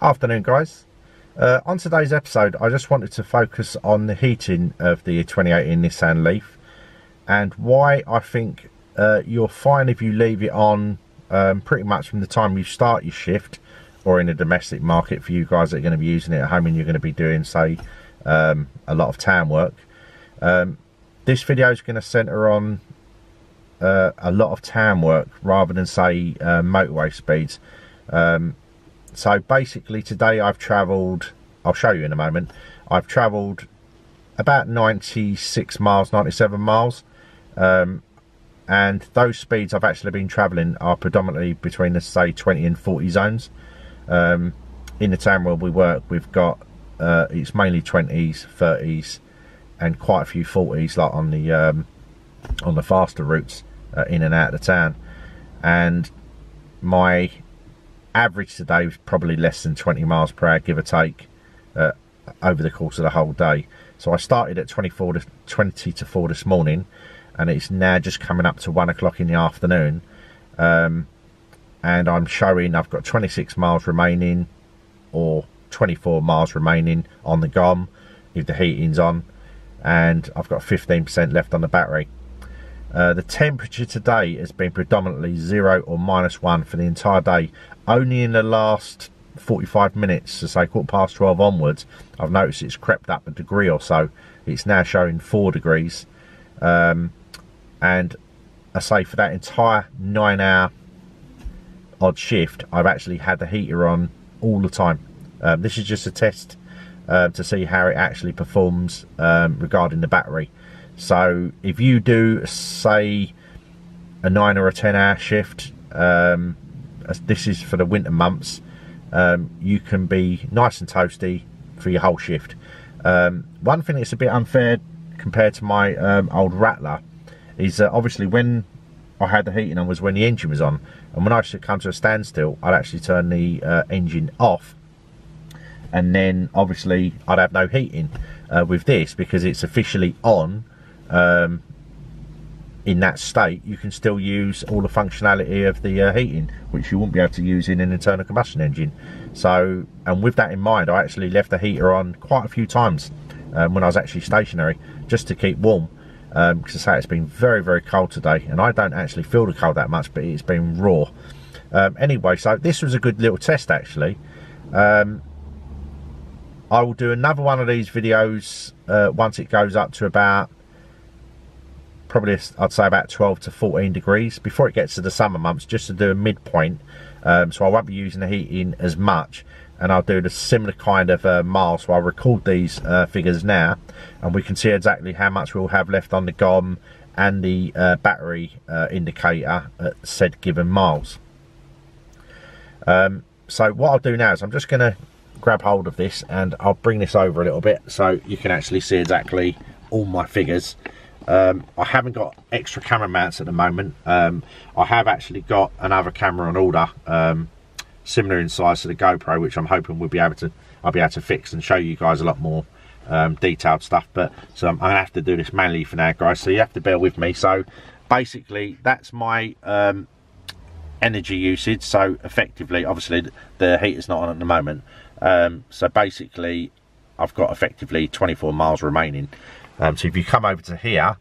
Afternoon, guys. On today's episode, I just wanted to focus on the heating of the 2018 Nissan Leaf and why I think you're fine if you leave it on pretty much from the time you start your shift, or in a domestic market for you guys that are going to be using it at home and you're going to be doing, say, a lot of town work. This video is going to centre on a lot of town work rather than, say, motorway speeds. So basically today I've travelled, I'll show you in a moment, I've travelled about 96 miles, 97 miles, and those speeds I've actually been travelling are predominantly between the, say, 20 and 40 zones. In the town where we work, we've got, it's mainly 20s, 30s and quite a few 40s, like on the faster routes in and out of the town. And my average today was probably less than 20 miles per hour, give or take, over the course of the whole day. So I started at 20 to 4 this morning, and it's now just coming up to 1 o'clock in the afternoon, and I'm showing I've got 26 miles remaining, or 24 miles remaining on the GOM if the heating's on, and I've got 15% left on the battery. The temperature today has been predominantly 0 or -1 for the entire day. Only in the last 45 minutes, so say 12:15 onwards, I've noticed it's crept up a degree or so. It's now showing 4 degrees. And I say for that entire 9-hour odd shift, I've actually had the heater on all the time. This is just a test to see how it actually performs regarding the battery. So if you do, say, a 9 or a 10-hour shift, this is for the winter months, you can be nice and toasty for your whole shift. One thing that's a bit unfair compared to my old Rattler is that obviously when I had the heating on was when the engine was on, and when I should come to a standstill, I'd actually turn the engine off, and then obviously I'd have no heating. With this, because it's officially on, in that state, you can still use all the functionality of the heating, which you wouldn't be able to use in an internal combustion engine. So, and with that in mind, I actually left the heater on quite a few times when I was actually stationary, just to keep warm, because I say it's been very, very cold today, and I don't actually feel the cold that much, but it's been raw. Anyway, so this was a good little test actually. I will do another one of these videos once it goes up to about, probably I'd say about 12 to 14 degrees, before it gets to the summer months, just to do a midpoint. So I won't be using the heating as much, and I'll do the similar kind of miles. So I'll record these figures now, and we can see exactly how much we'll have left on the GOM and the battery indicator at said given miles. So what I'll do now is I'm just going to grab hold of this, and I'll bring this over a little bit so you can actually see exactly all my figures. I haven't got extra camera mounts at the moment. I have actually got another camera on order, similar in size to the GoPro, which I'm hoping I'll be able to fix and show you guys a lot more detailed stuff. But so I'm gonna have to do this manually for now, guys, so you have to bear with me. So basically that's my energy usage. So effectively, obviously the heater's not on at the moment, so basically I've got effectively 24 miles remaining. So if you come over to here,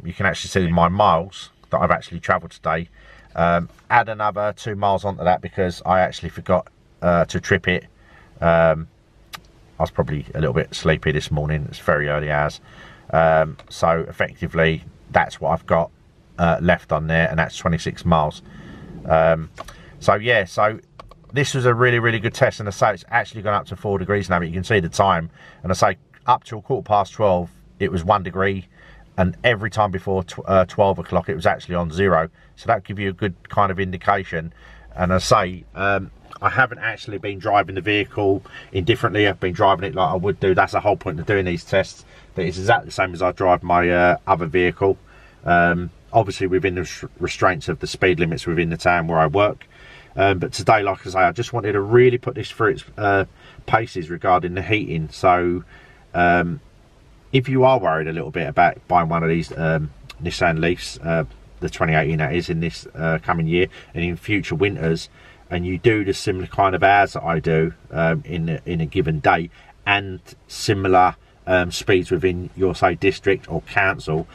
you can actually see my miles that I've actually travelled today. Add another 2 miles onto that because I actually forgot to trip it. I was probably a little bit sleepy this morning. It's very early hours. So effectively that's what I've got left on there, and that's 26 miles. So yeah, so this was a really, really good test, and I say it's actually gone up to 4 degrees now, but you can see the time, and I say up till 12:15 it was 1 degree, and every time before 12 o'clock it was actually on 0. So that give you a good kind of indication. And I say I haven't actually been driving the vehicle indifferently. I've been driving it like I would do. That's the whole point of doing these tests, that it's exactly the same as I drive my other vehicle, obviously within the restraints of the speed limits within the town where I work. But today, like I say, I just wanted to really put this through its paces regarding the heating. So if you are worried a little bit about buying one of these Nissan Leafs, the 2018 that is, in this coming year and in future winters, and you do the similar kind of hours that I do in a given day, and similar speeds within your, say, district or council,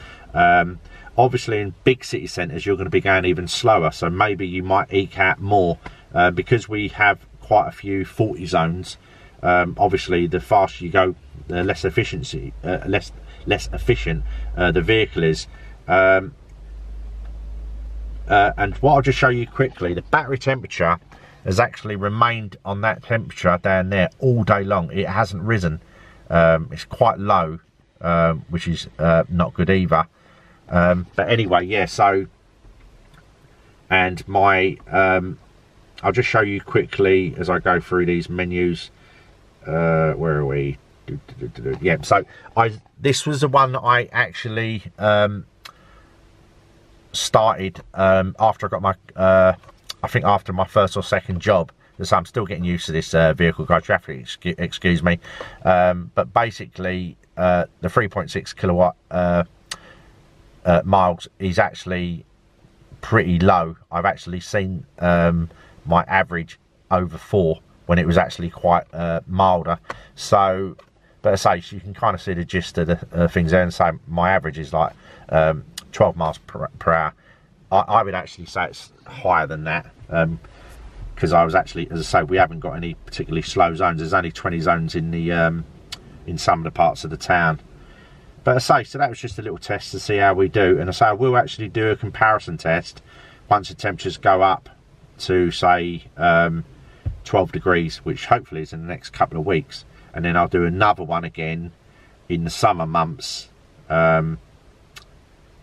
obviously in big city centres you're going to be going even slower, so maybe you might eke out more because we have quite a few 40 zones. Obviously the faster you go, the less efficiency less efficient the vehicle is. And what I'll just show you quickly, the battery temperature has actually remained on that temperature down there all day long. It hasn't risen. It's quite low, which is not good either. But anyway, yeah, so, and my I'll just show you quickly as I go through these menus. Where are we? Yeah, so this was the one that I actually started after I got my I think after my first or second job. So I'm still getting used to this vehicle, guys. Traffic, excuse me. But basically the 3.6 kilowatt miles is actually pretty low. I've actually seen my average over 4 when it was actually quite milder. So, but I say, so you can kind of see the gist of the things there, and say my average is like 12 miles per hour. I would actually say it's higher than that, because I was actually, as I say, we haven't got any particularly slow zones. There's only 20 zones in the in some of the parts of the town. But I say, so that was just a little test to see how we do. And I say I will actually do a comparison test once the temperatures go up to, say, 12 degrees, which hopefully is in the next couple of weeks. And then I'll do another one again in the summer months,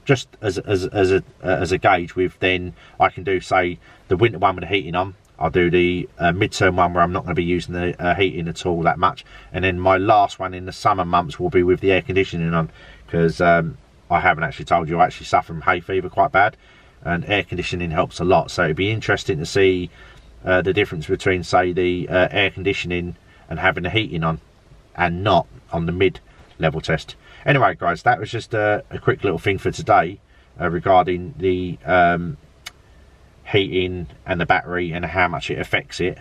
just as a gauge. With then I can do, say, the winter one with the heating on. I'll do the midterm one where I'm not going to be using the heating at all that much, and then my last one in the summer months will be with the air conditioning on, because I haven't actually told you I actually suffer from hay fever quite bad, and air conditioning helps a lot. So it'd be interesting to see the difference between, say, the air conditioning and having the heating on and not on the mid-level test. Anyway, guys, that was just a quick little thing for today regarding the heating and the battery and how much it affects it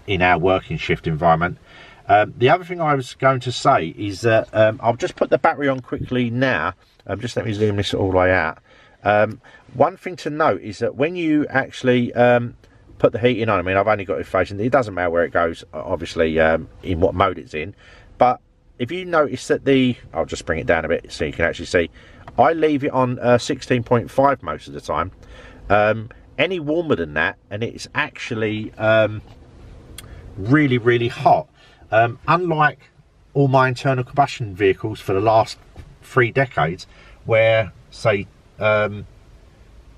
in our working shift environment. The other thing I was going to say is that I'll just put the battery on quickly now. Just let me zoom this all the way out. One thing to note is that when you actually put the heating on, I mean, I've only got it facing, it doesn't matter where it goes, obviously, in what mode it's in, but if you notice that I'll just bring it down a bit so you can actually see, I leave it on 16.5 most of the time. Any warmer than that and it's actually really, really hot. Unlike all my internal combustion vehicles for the last 3 decades, where, say,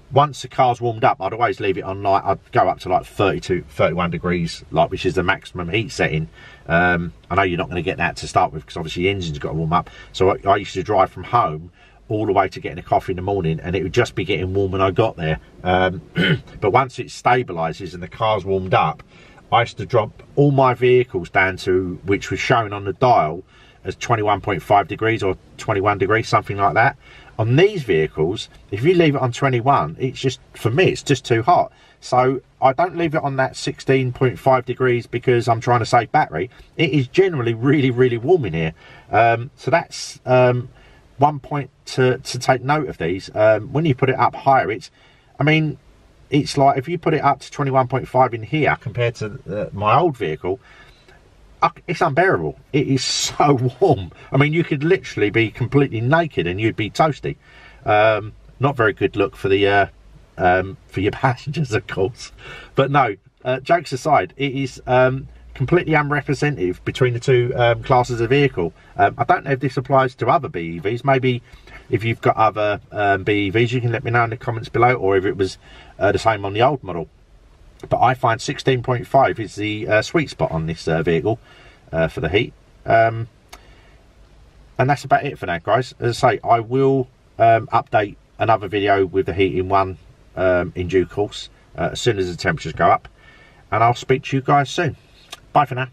once the car's warmed up, I'd always leave it on, like, I'd go up to like 32, 31 degrees, like, which is the maximum heat setting. I know you're not going to get that to start with, because obviously the engine's got to warm up. So I used to drive from home all the way to getting a coffee in the morning, and it would just be getting warm when I got there. But once it stabilises and the car's warmed up, I used to drop all my vehicles down to, which was shown on the dial as 21.5 degrees or 21 degrees, something like that. On these vehicles, if you leave it on 21, it's just, for me, it's just too hot. So I don't leave it on that 16.5 degrees because I'm trying to save battery. It is generally really, really warm in here. So that's one point to take note of these. When you put it up higher, it's, I mean, it's like if you put it up to 21.5 in here compared to my old vehicle, it's unbearable. It is so warm. I mean, you could literally be completely naked and you'd be toasty. Not very good look for the for your passengers, of course. But no, jokes aside, it is completely unrepresentative between the two classes of vehicle. I don't know if this applies to other BEVs. Maybe if you've got other BEVs, you can let me know in the comments below, or if it was the same on the old model. But I find 16.5 is the sweet spot on this vehicle for the heat. And that's about it for now, guys. As I say, I will update another video with the heating one in due course, as soon as the temperatures go up. And I'll speak to you guys soon. Bye for now.